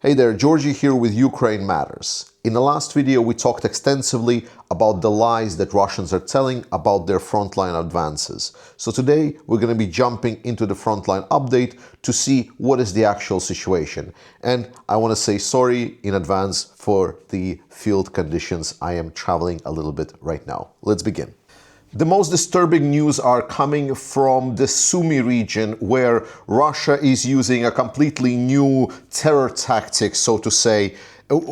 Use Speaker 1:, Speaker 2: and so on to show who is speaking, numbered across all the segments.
Speaker 1: Hey there, Georgie here with Ukraine Matters. In the last video, we talked extensively about the lies that Russians are telling about their frontline advances. So today, we're going to be jumping into the frontline update to see what is the actual situation. And I want to say sorry in advance for the field conditions. I am traveling a little bit right now. Let's begin. The most disturbing news are coming from the Sumy region, where Russia is using a completely new terror tactic, so to say.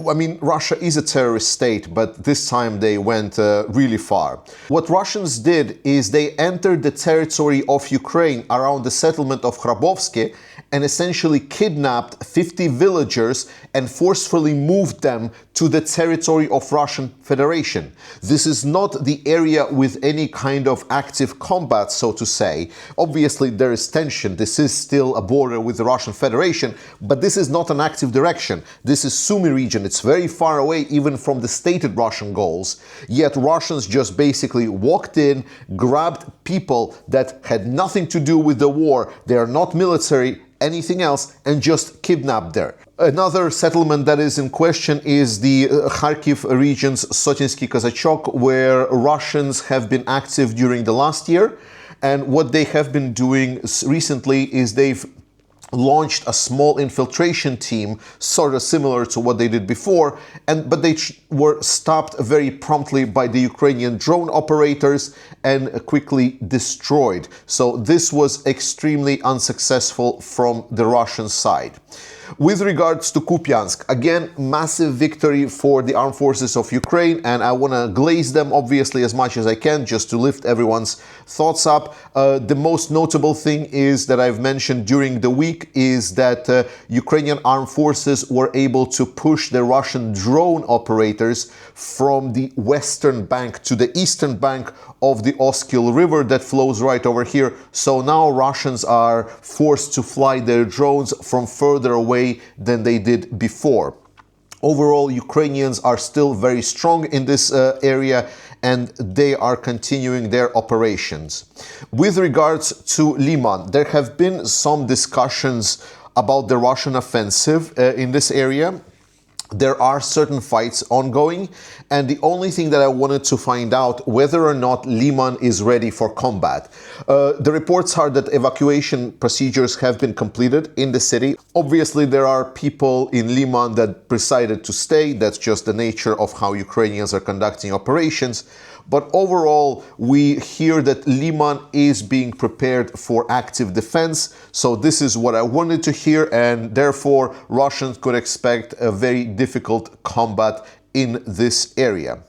Speaker 1: I mean, Russia is a terrorist state, but this time they went really far. What Russians did is they entered the territory of Ukraine around the settlement of Khrabovsky and essentially kidnapped 50 villagers and forcefully moved them to the territory of Russian Federation. This is not the area with any kind of active combat, so to say. Obviously, there is tension. This is still a border with the Russian Federation, but this is not an active direction. This is Sumy region. It's very far away even from the stated Russian goals. Yet Russians just basically walked in, grabbed people that had nothing to do with the war. They are not military, anything else, and just kidnapped there. Another settlement that is in question is the Kharkiv region's Sotinsky Kazachok, where Russians have been active during the last year. And what they have been doing recently is they've launched a small infiltration team, sort of similar to what they did before, but they were stopped very promptly by the Ukrainian drone operators and quickly destroyed. So this was extremely unsuccessful from the Russian side. With regards to Kupiansk, again, massive victory for the armed forces of Ukraine, and I want to glaze them obviously as much as I can just to lift everyone's thoughts up. The most notable thing is that I've mentioned during the week is that Ukrainian armed forces were able to push the Russian drone operators from the western bank to the eastern bank of the Oskil River that flows right over here. So now Russians are forced to fly their drones from further away than they did before. Overall, Ukrainians are still very strong in this area, and they are continuing their operations. With regards to Lyman, there have been some discussions about the Russian offensive in this area. There are certain fights ongoing, and the only thing that I wanted to find out whether or not Lyman is ready for combat. The reports are that evacuation procedures have been completed in the city. Obviously, there are people in Lyman that decided to stay. That's just the nature of how Ukrainians are conducting operations. But overall, we hear that Lyman is being prepared for active defense. So this is what I wanted to hear, and therefore Russians could expect a very difficult combat in this area.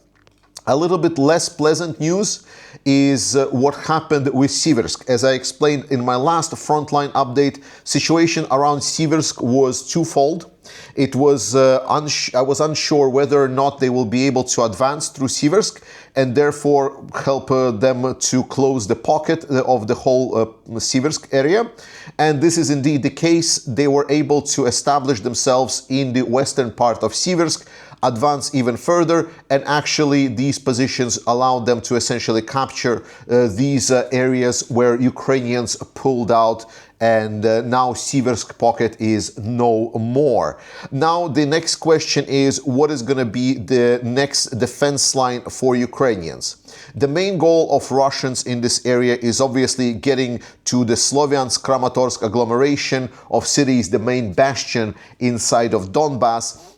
Speaker 1: A little bit less pleasant news is what happened with Siversk. As I explained in my last frontline update, situation around Siversk was twofold. It was I was unsure whether or not they will be able to advance through Siversk and therefore help them to close the pocket of the whole Siversk area. And this is indeed the case. They were able to establish themselves in the western part of Siversk, advance even further, and actually these positions allowed them to essentially capture these areas where Ukrainians pulled out, and now Siversk pocket is no more. Now the next question is, what is going to be the next defense line for Ukrainians? The main goal of Russians in this area is obviously getting to the Sloviansk-Kramatorsk agglomeration of cities, the main bastion inside of Donbas.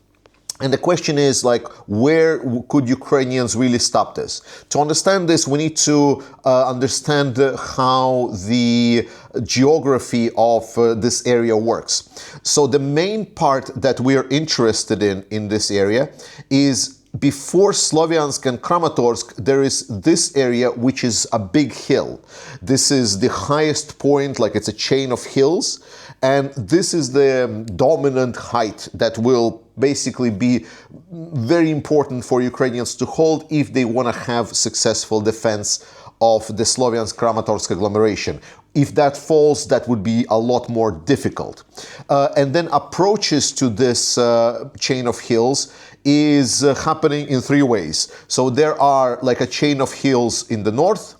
Speaker 1: And the question is, like, where could Ukrainians really stop this? To understand this, we need to understand how the geography of this area works. So the main part that we are interested in this area is before Sloviansk and Kramatorsk, there is this area which is a big hill. This is the highest point, like it's a chain of hills, and this is the dominant height that will basically be very important for Ukrainians to hold if they want to have successful defense of the Sloviansk-Kramatorsk agglomeration. If that falls, that would be a lot more difficult. And then approaches to this chain of hills is happening in three ways. So there are like a chain of hills in the north.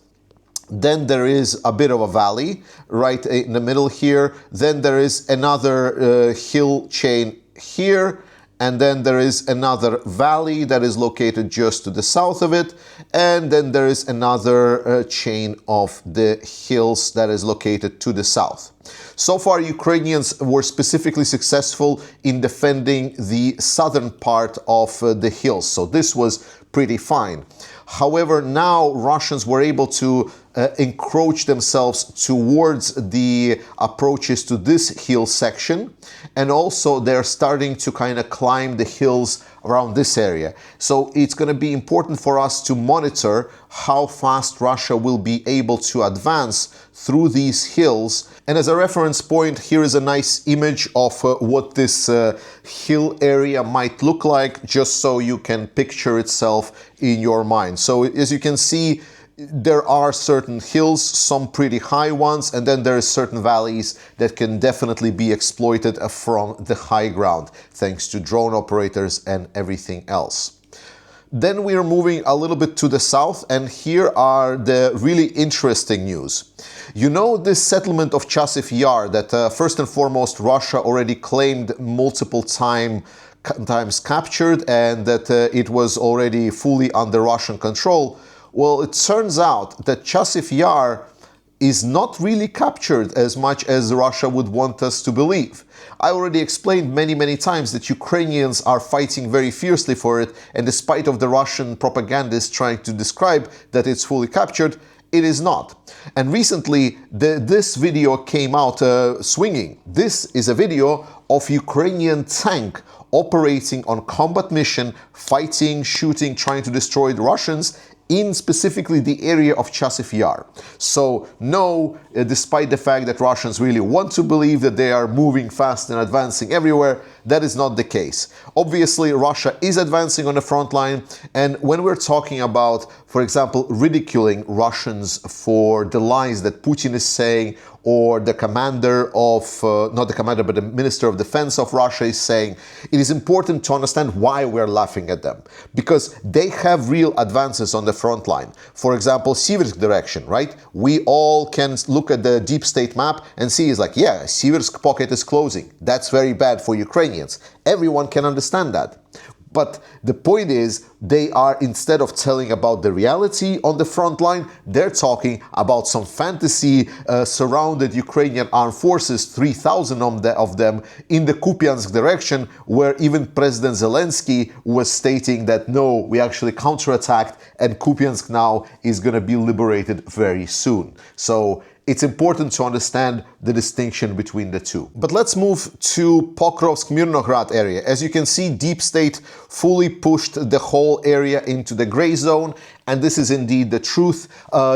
Speaker 1: Then there is a bit of a valley right in the middle here. Then there is another hill chain here, and then there is another valley that is located just to the south of it, and then there is another chain of the hills that is located to the south. So far, Ukrainians were specifically successful in defending the southern part of the hills, so this was pretty fine. However, now Russians were able to encroach themselves towards the approaches to this hill section, and also they're starting to kind of climb the hills around this area. So it's going to be important for us to monitor how fast Russia will be able to advance through these hills. And as a reference point, here is a nice image of what this hill area might look like, just so you can picture itself in your mind. So as you can see, there are certain hills, some pretty high ones, and then there are certain valleys that can definitely be exploited from the high ground, thanks to drone operators and everything else. Then we are moving a little bit to the south, and here are the really interesting news. You know this settlement of Chasiv Yar that first and foremost Russia already claimed multiple times captured, and that it was already fully under Russian control. Well, it turns out that Chasiv Yar is not really captured as much as Russia would want us to believe. I already explained many times that Ukrainians are fighting very fiercely for it, and despite of the Russian propagandists trying to describe that it's fully captured, it is not. And recently, this video came out swinging. This is a video of Ukrainian tank operating on combat mission, fighting, shooting, trying to destroy the Russians in specifically the area of Chasiv Yar. So no, despite the fact that Russians really want to believe that they are moving fast and advancing everywhere, that is not the case. Obviously, Russia is advancing on the front line, and when we're talking about, for example, ridiculing Russians for the lies that Putin is saying, or the commander of, not the commander, but the Minister of Defense of Russia is saying, it is important to understand why we're laughing at them. Because they have real advances on the front line. For example, Siversk direction, right? We all can look at the deep state map and see, it's like, yeah, Siversk pocket is closing. That's very bad for Ukrainians. Everyone can understand that. But the point is, they are, instead of telling about the reality on the front line, they're talking about some fantasy surrounded Ukrainian armed forces, 3,000 of them, in the Kupiansk direction, where even President Zelensky was stating that, no, we actually counterattacked, and Kupiansk now is going to be liberated very soon. So it's important to understand the distinction between the two. But let's move to Pokrovsk-Mirnograd area. As you can see, Deep State fully pushed the whole area into the gray zone, and this is indeed the truth.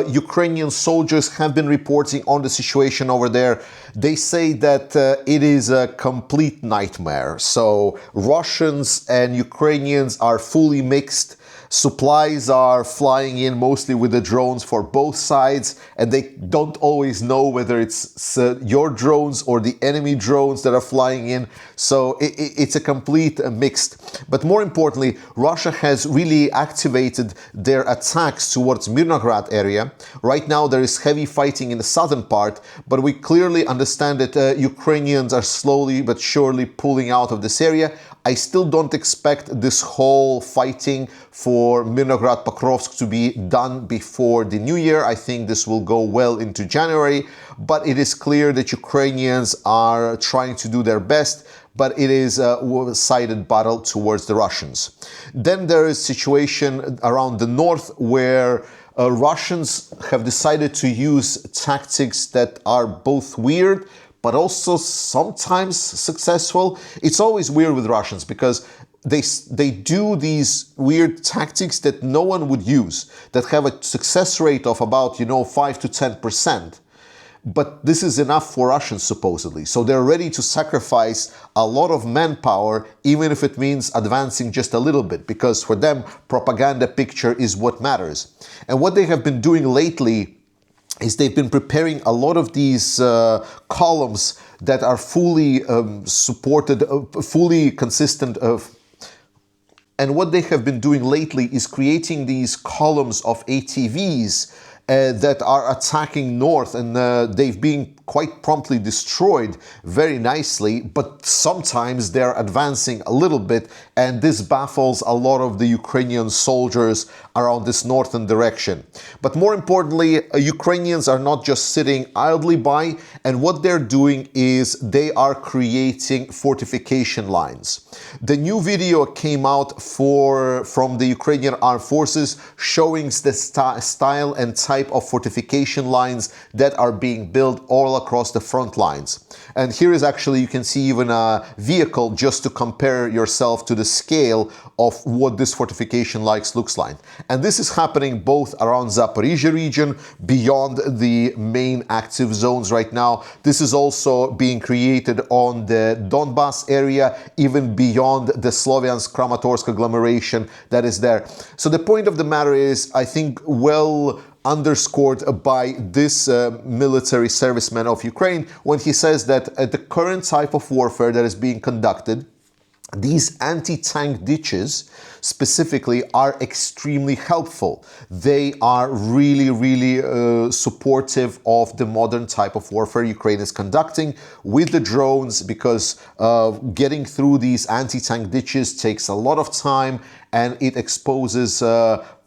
Speaker 1: Ukrainian soldiers have been reporting on the situation over there. They say that it is a complete nightmare. So Russians and Ukrainians are fully mixed. Supplies are flying in mostly with the drones for both sides, and they don't always know whether it's your drones or the enemy drones that are flying in. So it's a complete mixed. But more importantly, Russia has really activated their attacks towards Mirnograd area. Right now there is heavy fighting in the southern part, but we clearly understand that Ukrainians are slowly but surely pulling out of this area. I still don't expect this whole fighting for Mirnograd, Pokrovsk to be done before the new year. I think this will go well into January, but it is clear that Ukrainians are trying to do their best, but it is a one-sided battle towards the Russians. Then there is a situation around the north where Russians have decided to use tactics that are both weird but also sometimes successful. It's always weird with Russians because they do these weird tactics that no one would use, that have a success rate of about, 5 to 10%. But this is enough for Russians, supposedly. So they're ready to sacrifice a lot of manpower, even if it means advancing just a little bit, because for them, propaganda picture is what matters. And what they have been doing lately is they've been preparing a lot of these columns that are fully supported, fully consistent of. And what they have been doing lately is creating these columns of ATVs that are attacking north, and they've been quite promptly destroyed very nicely, but sometimes they're advancing a little bit, and this baffles a lot of the Ukrainian soldiers around this northern direction. But more importantly, Ukrainians are not just sitting idly by, and what they're doing is they are creating fortification lines. The new video came out from the Ukrainian Armed Forces showing the style and type of fortification lines that are being built all across the front lines. And here is actually, you can see even a vehicle just to compare yourself to the scale of what this fortification looks like. And this is happening both around Zaporizhia region, beyond the main active zones right now. This is also being created on the Donbas area, even beyond the Sloviansk-Kramatorsk agglomeration that is there. So the point of the matter is, I think, well underscored by this military serviceman of Ukraine when he says that the current type of warfare that is being conducted, these anti-tank ditches specifically are extremely helpful. They are really supportive of the modern type of warfare Ukraine is conducting with the drones, because getting through these anti-tank ditches takes a lot of time, and it exposes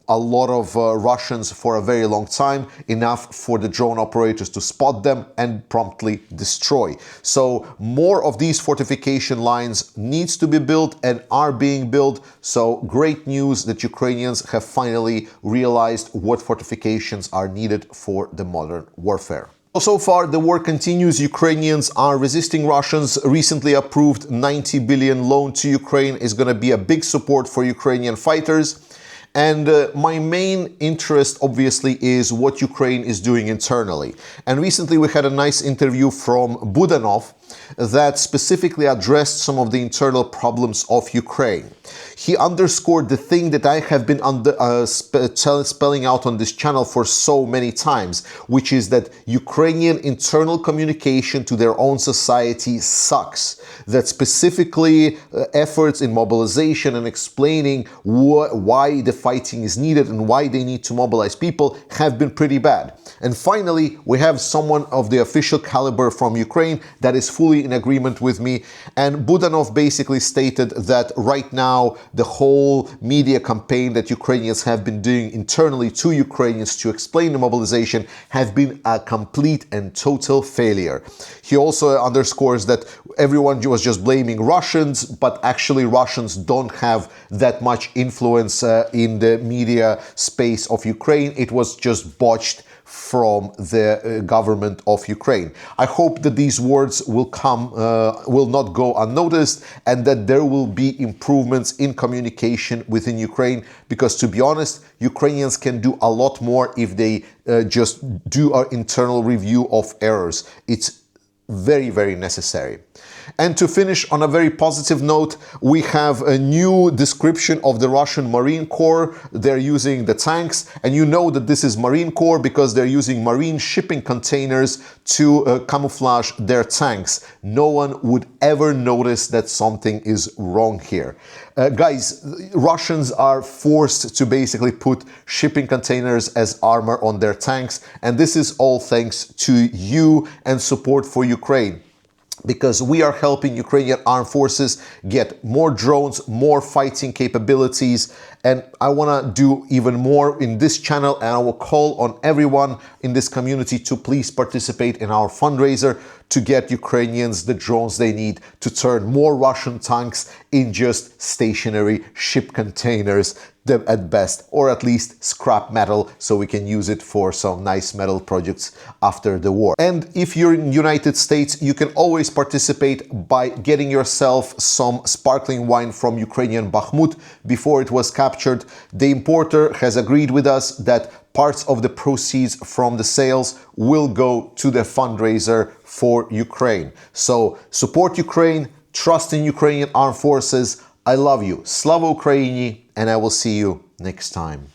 Speaker 1: a lot of Russians for a very long time, enough for the drone operators to spot them and promptly destroy. So more of these fortification lines needs to be built and are being built. So great news that Ukrainians have finally realized what fortifications are needed for the modern warfare. So far, the war continues. Ukrainians are resisting Russians. Recently approved 90 billion loan to Ukraine is going to be a big support for Ukrainian fighters. And my main interest, obviously, is what Ukraine is doing internally. And recently we had a nice interview from Budanov that specifically addressed some of the internal problems of Ukraine. He underscored the thing that I have been spelling out on this channel for so many times, which is that Ukrainian internal communication to their own society sucks. That specifically efforts in mobilization and explaining why the fighting is needed and why they need to mobilize people have been pretty bad. And finally, we have someone of the official caliber from Ukraine that is fully in agreement with me. And Budanov basically stated that right now, the whole media campaign that Ukrainians have been doing internally to Ukrainians to explain the mobilization have been a complete and total failure. He also underscores that everyone was just blaming Russians, but actually Russians don't have that much influence in the media space of Ukraine. It was just botched from the government of Ukraine. I hope that these words will not go unnoticed, and that there will be improvements in communication within Ukraine, because to be honest, Ukrainians can do a lot more if they just do an internal review of errors. It's very necessary. And to finish on a very positive note, we have a new description of the Russian Marine Corps. They're using the tanks, and you know that this is Marine Corps because they're using marine shipping containers to camouflage their tanks. No one would ever notice that something is wrong here. Guys, Russians are forced to basically put shipping containers as armor on their tanks, and this is all thanks to you and support for Ukraine, because we are helping Ukrainian armed forces get more drones, more fighting capabilities, and I want to do even more in this channel, and I will call on everyone in this community to please participate in our fundraiser to get Ukrainians the drones they need to turn more Russian tanks in just stationary ship containers at best, or at least scrap metal, so we can use it for some nice metal projects after the war. And if you're in the United States, you can always participate by getting yourself some sparkling wine from Ukrainian Bakhmut before it was captured. The importer has agreed with us that parts of the proceeds from the sales will go to the fundraiser for Ukraine. So support Ukraine, trust in Ukrainian armed forces. I love you. Slava Ukraini, and I will see you next time.